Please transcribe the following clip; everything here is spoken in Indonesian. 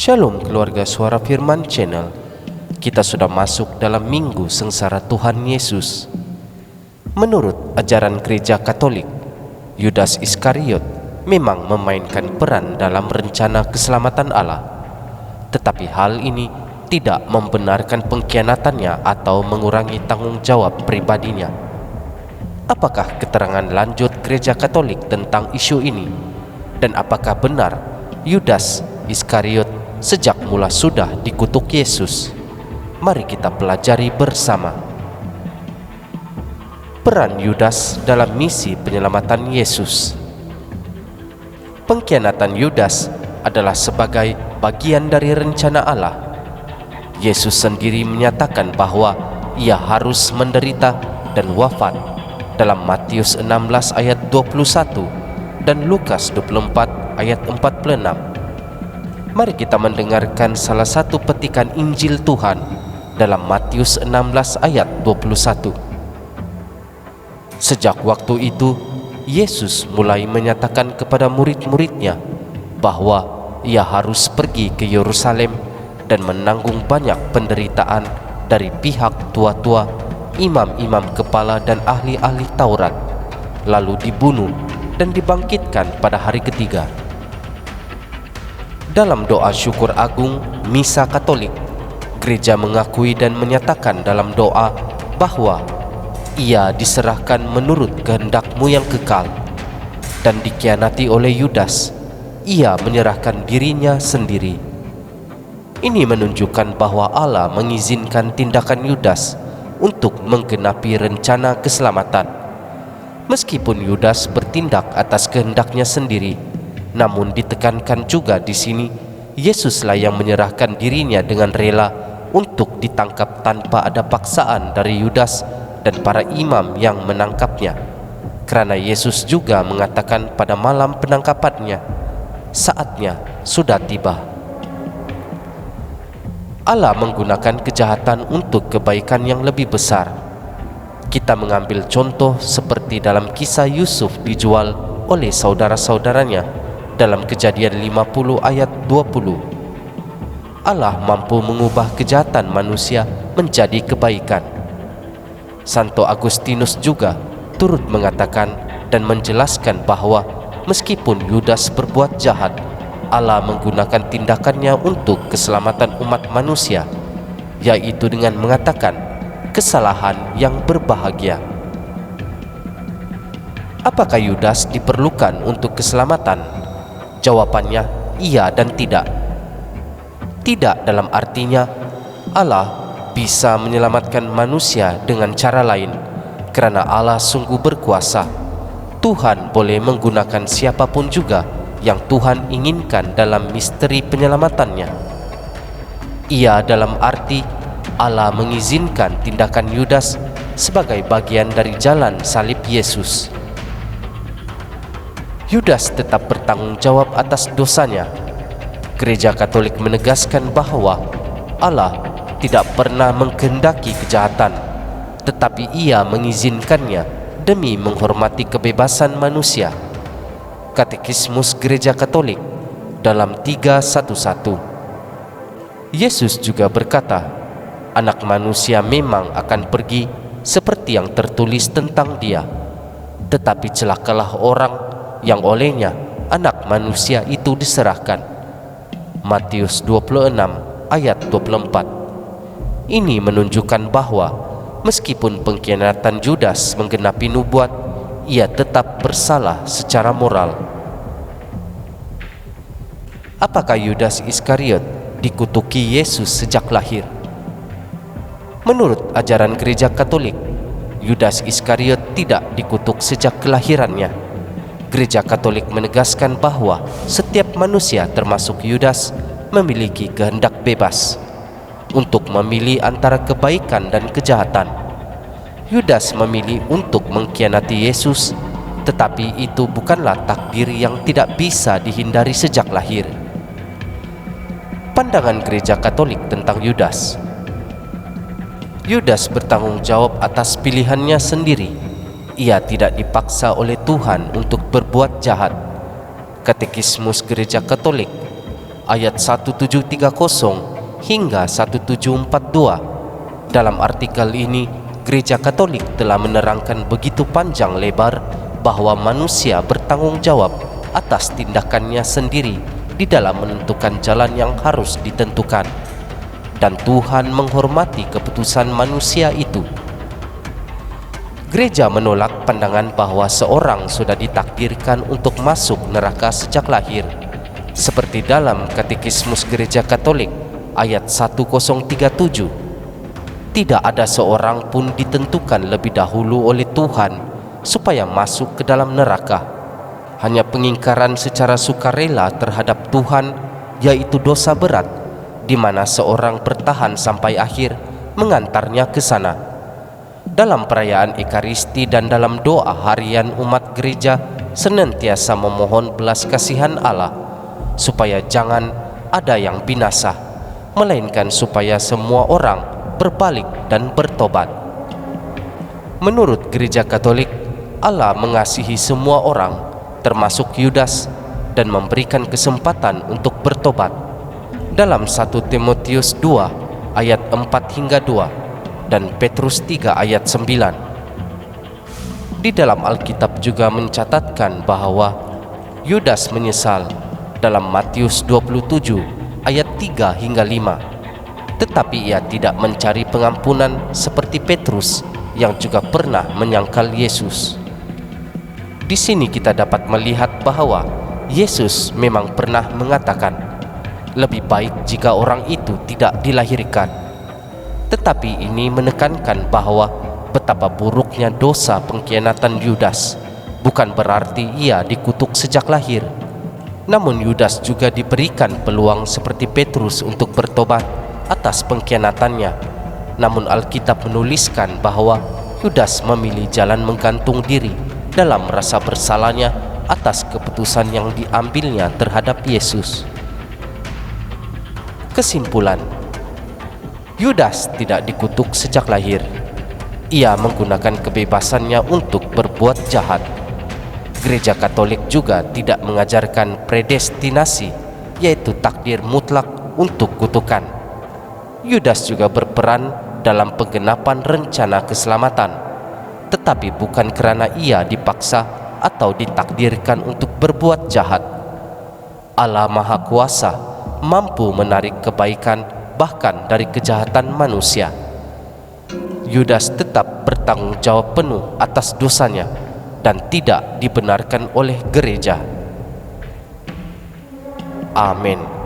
Shalom keluarga Suara Firman Channel. Kita sudah masuk dalam minggu sengsara Tuhan Yesus. Menurut ajaran gereja Katolik, Yudas Iskariot memang memainkan peran dalam rencana keselamatan Allah. Tetapi hal ini tidak membenarkan pengkhianatannya atau mengurangi tanggung jawab pribadinya. Apakah keterangan lanjut gereja Katolik tentang isu ini? Dan apakah benar Yudas Iskariot sejak mula sudah dikutuk Yesus? Mari kita pelajari bersama. Peran Yudas dalam misi penyelamatan Yesus. Pengkhianatan Yudas adalah sebagai bagian dari rencana Allah. Yesus sendiri menyatakan bahwa ia harus menderita dan wafat dalam Matius 16 ayat 21 dan Lukas 24 ayat 46. Mari kita mendengarkan salah satu petikan Injil Tuhan dalam Matius 16 ayat 21. Sejak waktu itu, Yesus mulai menyatakan kepada murid-muridnya bahwa ia harus pergi ke Yerusalem dan menanggung banyak penderitaan dari pihak tua-tua, imam-imam kepala dan ahli-ahli Taurat, lalu dibunuh dan dibangkitkan pada hari ketiga. Dalam doa syukur agung Misa Katolik, gereja mengakui dan menyatakan dalam doa bahwa ia diserahkan menurut kehendak-Mu yang kekal, dan dikhianati oleh Yudas, ia menyerahkan dirinya sendiri. Ini menunjukkan bahwa Allah mengizinkan tindakan Yudas untuk menggenapi rencana keselamatan. Meskipun Yudas bertindak atas kehendaknya sendiri, namun ditekankan juga di sini Yesuslah yang menyerahkan dirinya dengan rela untuk ditangkap tanpa ada paksaan dari Yudas dan para imam yang menangkapnya. Karena Yesus juga mengatakan pada malam penangkapannya, saatnya sudah tiba. Allah menggunakan kejahatan untuk kebaikan yang lebih besar. Kita mengambil contoh seperti dalam kisah Yusuf dijual oleh saudara-saudaranya dalam Kejadian 50 ayat 20. Allah mampu mengubah kejahatan manusia menjadi kebaikan. Santo Agustinus juga turut mengatakan dan menjelaskan bahwa meskipun Yudas berbuat jahat, Allah menggunakan tindakannya untuk keselamatan umat manusia, yaitu dengan mengatakan kesalahan yang berbahagia. Apakah Yudas diperlukan untuk keselamatan? Jawabannya iya dan tidak. Tidak dalam artinya Allah bisa menyelamatkan manusia dengan cara lain, karena Allah sungguh berkuasa. Tuhan boleh menggunakan siapapun juga yang Tuhan inginkan dalam misteri penyelamatannya. Ia dalam arti Allah mengizinkan tindakan Yudas sebagai bagian dari jalan salib Yesus. Yudas tetap bertanggung jawab atas dosanya. Gereja Katolik menegaskan bahwa Allah tidak pernah mengkehendaki kejahatan, tetapi ia mengizinkannya demi menghormati kebebasan manusia. Katekismus Gereja Katolik dalam 311. Yesus juga berkata, anak manusia memang akan pergi seperti yang tertulis tentang dia, tetapi celakalah orang yang olehnya anak manusia itu diserahkan. Matius 26 ayat 24. Ini menunjukkan bahwa meskipun pengkhianatan Yudas menggenapi nubuat, ia tetap bersalah secara moral. Apakah Yudas Iskariot dikutuki Yesus sejak lahir? Menurut ajaran gereja Katolik, Yudas Iskariot tidak dikutuk sejak kelahirannya. Gereja Katolik menegaskan bahwa setiap manusia termasuk Yudas memiliki kehendak bebas untuk memilih antara kebaikan dan kejahatan. Yudas memilih untuk mengkhianati Yesus, tetapi itu bukanlah takdir yang tidak bisa dihindari sejak lahir. Pandangan gereja Katolik tentang Yudas. Yudas bertanggung jawab atas pilihannya sendiri. Ia tidak dipaksa oleh Tuhan untuk berbuat jahat. Katekismus Gereja Katolik ayat 1730 hingga 1742. Dalam artikel ini, Gereja Katolik telah menerangkan begitu panjang lebar bahwa manusia bertanggung jawab atas tindakannya sendiri di dalam menentukan jalan yang harus ditentukan, dan Tuhan menghormati keputusan manusia itu. Gereja menolak pandangan bahwa seorang sudah ditakdirkan untuk masuk neraka sejak lahir, seperti dalam Katekismus Gereja Katolik ayat 1037. Tidak ada seorang pun ditentukan lebih dahulu oleh Tuhan supaya masuk ke dalam neraka. Hanya pengingkaran secara sukarela terhadap Tuhan, yaitu dosa berat, di mana seorang bertahan sampai akhir, mengantarnya ke sana. Dalam perayaan Ekaristi dan dalam doa harian umat gereja senantiasa memohon belas kasihan Allah supaya jangan ada yang binasa, melainkan supaya semua orang berbalik dan bertobat. Menurut Gereja Katolik, Allah mengasihi semua orang, termasuk Yudas, dan memberikan kesempatan untuk bertobat. Dalam 1 Timotius 2 ayat 4 hingga 2 dan Petrus 3 ayat 9. Di dalam Alkitab juga mencatatkan bahwa Yudas menyesal dalam Matius 27 ayat 3 hingga 5. Tetapi ia tidak mencari pengampunan seperti Petrus yang juga pernah menyangkal Yesus. Di sini kita dapat melihat bahwa Yesus memang pernah mengatakan, lebih baik jika orang itu tidak dilahirkan. Tetapi ini menekankan bahwa betapa buruknya dosa pengkhianatan Yudas. Bukan berarti ia dikutuk sejak lahir. Namun Yudas juga diberikan peluang seperti Petrus untuk bertobat atas pengkhianatannya. Namun Alkitab menuliskan bahwa Yudas memilih jalan menggantung diri dalam rasa bersalahnya atas keputusan yang diambilnya terhadap Yesus. Kesimpulan, Yudas tidak dikutuk sejak lahir. Ia menggunakan kebebasannya untuk berbuat jahat. Gereja Katolik juga tidak mengajarkan predestinasi, yaitu takdir mutlak untuk kutukan. Yudas juga berperan dalam penggenapan rencana keselamatan, tetapi bukan karena ia dipaksa atau ditakdirkan untuk berbuat jahat. Allah Maha Kuasa mampu menarik kebaikan bahkan dari kejahatan manusia. Yudas tetap bertanggung jawab penuh atas dosanya dan tidak dibenarkan oleh gereja. Amin.